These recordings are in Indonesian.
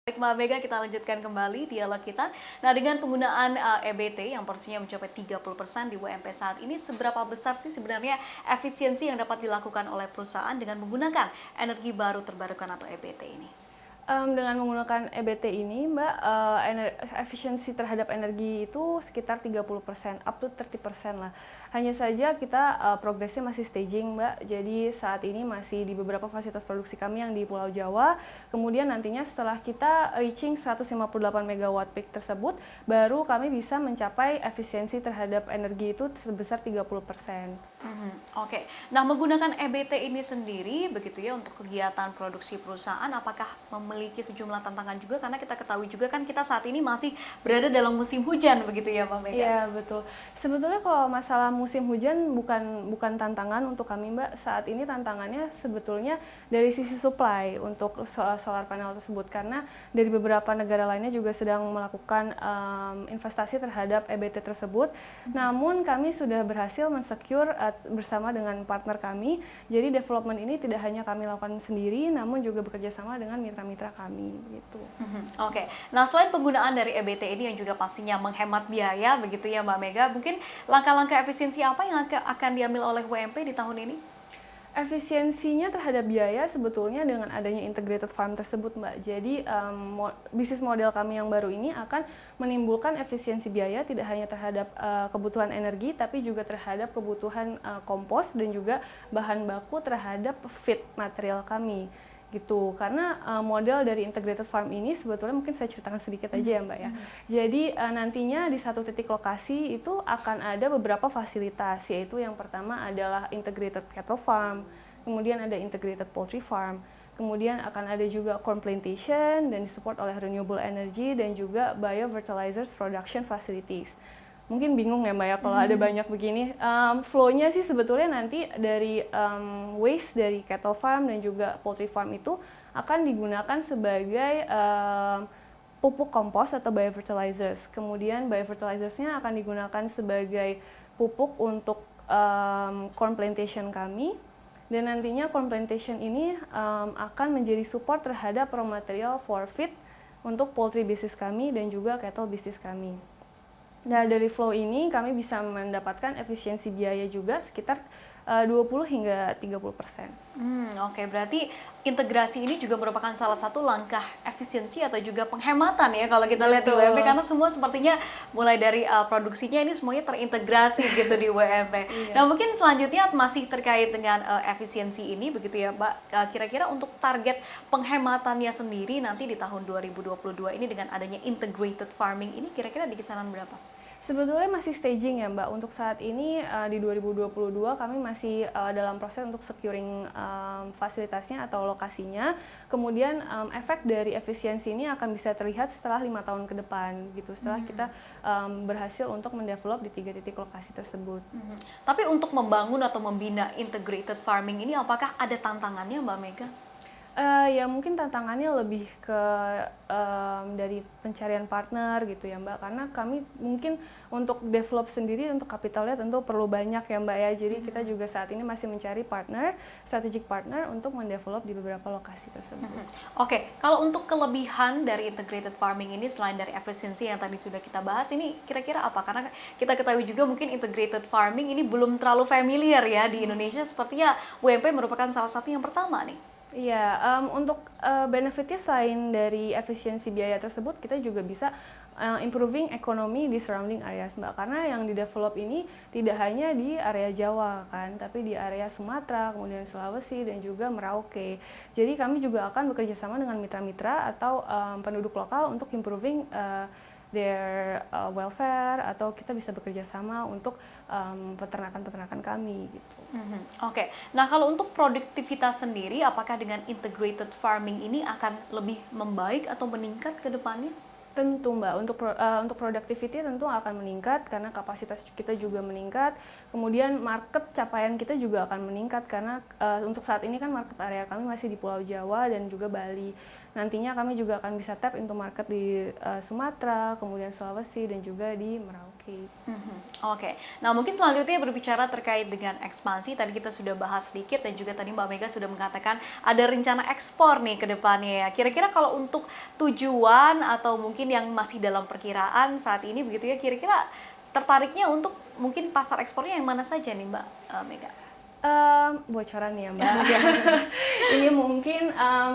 Baik Mbak Mega, kita lanjutkan kembali dialog kita. Nah, dengan penggunaan EBT yang porsinya mencapai 30% di WMP saat ini, seberapa besar sih sebenarnya efisiensi yang dapat dilakukan oleh perusahaan dengan menggunakan energi baru terbarukan atau EBT ini? Dengan menggunakan EBT ini, Mbak, efisiensi terhadap energi itu sekitar 30%, up to 30% lah. Hanya saja kita progresnya masih staging, Mbak. Jadi saat ini masih di beberapa fasilitas produksi kami yang di Pulau Jawa. Kemudian nantinya setelah kita reaching 158 megawatt peak tersebut, baru kami bisa mencapai efisiensi terhadap energi itu sebesar 30%. Oke. Nah, menggunakan EBT ini sendiri begitu ya untuk kegiatan produksi perusahaan, apakah memiliki sejumlah tantangan juga? Karena kita ketahui juga kan kita saat ini masih berada dalam musim hujan begitu ya Mbak Mega? Iya, betul. Sebetulnya kalau masalah musim hujan bukan tantangan untuk kami, Mbak. Saat ini tantangannya sebetulnya dari sisi supply untuk solar panel tersebut, karena dari beberapa negara lainnya juga sedang melakukan investasi terhadap EBT tersebut. Namun kami sudah berhasil mensecure bersama dengan partner kami. Jadi development ini tidak hanya kami lakukan sendiri, namun juga bekerja sama dengan mitra-mitra kami gitu. Oke. Nah, selain penggunaan dari EBT ini yang juga pastinya menghemat biaya begitu ya Mbak Mega, mungkin langkah-langkah efisiensi apa yang akan diambil oleh WMP di tahun ini? Efisiensinya terhadap biaya sebetulnya dengan adanya integrated farm tersebut, Mbak. Jadi bisnis model kami yang baru ini akan menimbulkan efisiensi biaya tidak hanya terhadap kebutuhan energi, tapi juga terhadap kebutuhan kompos dan juga bahan baku terhadap feed material kami gitu. Karena model dari integrated farm ini sebetulnya mungkin saya ceritakan sedikit aja ya Mbak ya. Jadi nantinya di satu titik lokasi itu akan ada beberapa fasilitas, yaitu yang pertama adalah integrated cattle farm, kemudian ada integrated poultry farm, kemudian akan ada juga corn plantation dan disupport oleh renewable energy dan juga biofertilizers production facilities. Mungkin bingung ya Mbak ya kalau ada banyak begini. Flow-nya sih sebetulnya nanti dari waste dari cattle farm dan juga poultry farm itu akan digunakan sebagai pupuk kompos atau biofertilizers. Kemudian biofertilizers-nya akan digunakan sebagai pupuk untuk corn plantation kami. Dan nantinya corn plantation ini akan menjadi support terhadap raw material for feed untuk poultry business kami dan juga cattle business kami. Nah, dari flow ini kami bisa mendapatkan efisiensi biaya juga sekitar 20 hingga 30%. Oke, berarti integrasi ini juga merupakan salah satu langkah efisiensi atau juga penghematan ya kalau kita lihat di WMP, karena semua sepertinya mulai dari produksinya ini semuanya terintegrasi gitu di WMP. Iya. Nah, mungkin selanjutnya masih terkait dengan efisiensi ini begitu ya Mbak. Kira-kira untuk target penghematannya sendiri nanti di tahun 2022 ini dengan adanya integrated farming ini kira-kira di kisaran berapa? Sebetulnya masih staging ya Mbak. Untuk saat ini di 2022 kami masih dalam proses untuk securing fasilitasnya atau lokasinya. Kemudian efek dari efisiensi ini akan bisa terlihat setelah 5 tahun ke depan gitu. Setelah kita berhasil untuk mendevelop di 3 titik lokasi tersebut. Tapi untuk membangun atau membina integrated farming ini apakah ada tantangannya Mbak Mega? Ya mungkin tantangannya lebih ke dari pencarian partner gitu ya Mbak, karena kami mungkin untuk develop sendiri untuk kapitalnya tentu perlu banyak ya Mbak ya, jadi kita juga saat ini masih mencari partner, strategic partner untuk mendevelop di beberapa lokasi tersebut. Oke, kalau untuk kelebihan dari integrated farming ini selain dari efisiensi yang tadi sudah kita bahas, ini kira-kira apa? Karena kita ketahui juga mungkin integrated farming ini belum terlalu familiar ya di Indonesia, sepertinya WMP merupakan salah satu yang pertama nih. Iya, untuk benefitnya selain dari efisiensi biaya tersebut, kita juga bisa improving ekonomi di surrounding areas Mbak. Karena yang di-develop ini tidak hanya di area Jawa kan, tapi di area Sumatera, kemudian Sulawesi, dan juga Merauke. Jadi kami juga akan bekerja sama dengan mitra-mitra atau penduduk lokal untuk improving their welfare, atau kita bisa bekerja sama untuk peternakan-peternakan kami gitu. Oke, nah kalau untuk produktivitas sendiri, apakah dengan integrated farming ini akan lebih membaik atau meningkat ke depannya? Tentu Mbak, untuk productivity tentu akan meningkat karena kapasitas kita juga meningkat. Kemudian market capaian kita juga akan meningkat karena untuk saat ini kan market area kami masih di Pulau Jawa dan juga Bali. nantinya kami juga akan bisa tap into market di Sumatera, kemudian Sulawesi, dan juga di Merauke. Oke, nah mungkin selanjutnya berbicara terkait dengan ekspansi, tadi kita sudah bahas sedikit dan juga tadi Mbak Mega sudah mengatakan ada rencana ekspor nih ke depannya ya. Kira-kira kalau untuk tujuan atau mungkin yang masih dalam perkiraan saat ini begitu ya, kira-kira tertariknya untuk mungkin pasar ekspornya yang mana saja nih Mbak Mega? Bocoran ya Mbak. Ini mungkin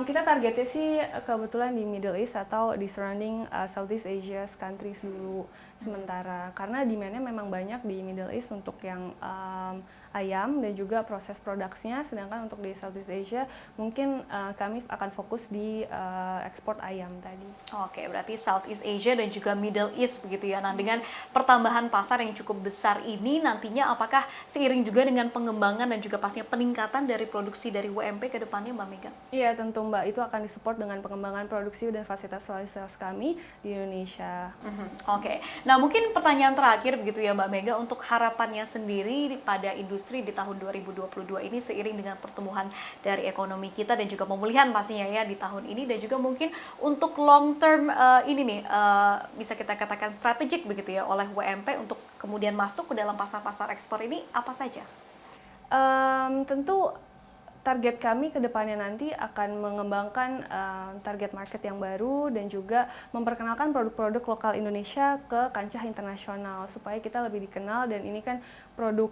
kita targetnya sih kebetulan di Middle East atau di surrounding Southeast Asia countries dulu sementara, karena demand-nya memang banyak di Middle East untuk yang ayam dan juga proses produksinya, sedangkan untuk di Southeast Asia mungkin kami akan fokus di ekspor ayam tadi. Oke, berarti Southeast Asia dan juga Middle East begitu ya. Nah, dengan pertambahan pasar yang cukup besar ini nantinya apakah seiring juga dengan pengembangan dan juga pastinya peningkatan dari produksi dari WMP ke depannya Mbak Mega? Iya tentu Mbak, itu akan disupport dengan pengembangan produksi dan fasilitas kami di Indonesia. Oke, nah mungkin pertanyaan terakhir begitu ya Mbak Mega, untuk harapannya sendiri pada industri di tahun 2022 ini seiring dengan pertumbuhan dari ekonomi kita dan juga pemulihan pastinya ya di tahun ini, dan juga mungkin untuk long term ini nih bisa kita katakan strategik begitu ya oleh WMP untuk kemudian masuk ke dalam pasar-pasar ekspor ini apa saja? Tentu target kami ke depannya nanti akan mengembangkan target market yang baru dan juga memperkenalkan produk-produk lokal Indonesia ke kancah internasional supaya kita lebih dikenal, dan ini kan produk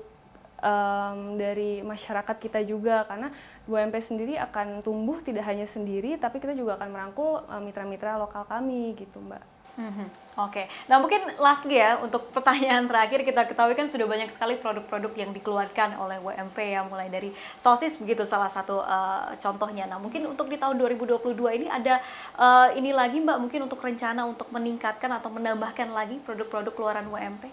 dari masyarakat kita juga, karena WMP sendiri akan tumbuh tidak hanya sendiri tapi kita juga akan merangkul mitra-mitra lokal kami gitu Mbak. Oke, nah mungkin lastly ya untuk pertanyaan terakhir, kita ketahui kan sudah banyak sekali produk-produk yang dikeluarkan oleh WMP ya, mulai dari sosis begitu salah satu contohnya. Nah mungkin untuk di tahun 2022 ini ada ini lagi Mbak, mungkin untuk rencana untuk meningkatkan atau menambahkan lagi produk-produk keluaran WMP?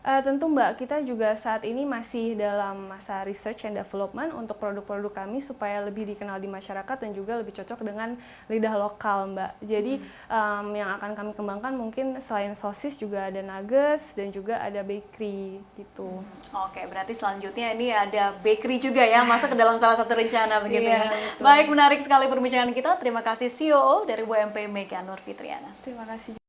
Tentu Mbak, kita juga saat ini masih dalam masa research and development untuk produk-produk kami supaya lebih dikenal di masyarakat dan juga lebih cocok dengan lidah lokal Mbak. Jadi yang akan kami kembangkan mungkin selain sosis juga ada nuggets dan juga ada bakery gitu. Oke, berarti selanjutnya ini ada bakery juga ya, masuk ke dalam salah satu rencana begitu Iya, ya. betul. Baik, menarik sekali perbincangan kita. Terima kasih COO dari WMP Mega Nur Fitriana. Terima kasih.